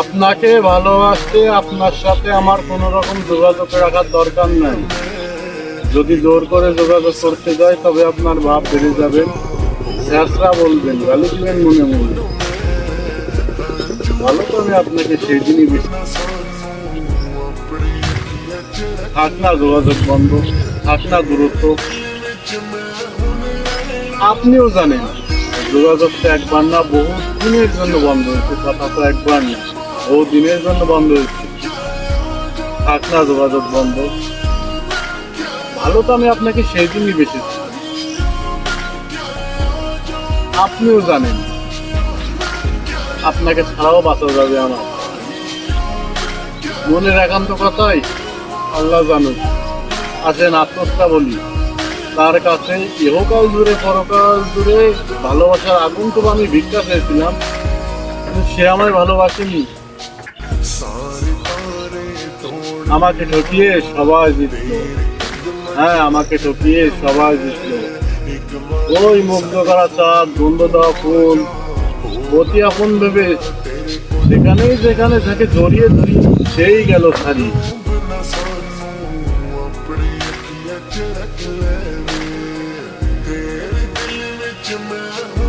আপনাকে ভালোবাসতে আপনার সাথে আমার কোনো রকম যোগাযোগ রাখার দরকার নাই। যদি জোর করে যোগাযোগ করতে যাই তবে আপনার ভাব বেড়ে যাবে, স্যাঁচরা বলবেন, গালি দিবেন মনে মনে। ভালো তো আমি আপনাকে সেই দিনই বেশি। থাক না যোগাযোগ বন্ধ, থাক না দূরত্ব। আপনিও জানেন যোগাযোগ তো একবার না, বহু দিনের জন্য বন্ধ হয়েছে। কথা তো একবার না, বহু দিনের জন্য বন্ধ হয়েছে। থাক না যোগাযোগ বন্ধ। ভালো তো আমি আপনাকে সেই দিনই বেঁচেছি। আপনিও জানেন আপনাকে ছাড়াও বাঁচা যাবে আমার। মনের একান্ত কথাই আল্লাহ জানুক। আসেন আত্মস্থা বলি তার কাছে, ইহকাল জুড়ে পরকাল জুড়ে ভালোবাসার আগুন তো আমি ভিক্ষা চেয়েছিলাম, কিন্তু সে আমায় ভালোবাসেনি। আমাকে ঠকিয়ে সবাই জিতলো, হ্যাঁ আমাকে ঠকিয়ে সবাই জিতলো। ওই মুগ্ধ করা চাঁদ, গন্ধ দেওয়া ফুল, অতি আপন ভেবে সেখানেই যেখানে তাকে জড়িয়ে ধরি, সেই গেল ছাড়ি। तेरे दिल विच मैं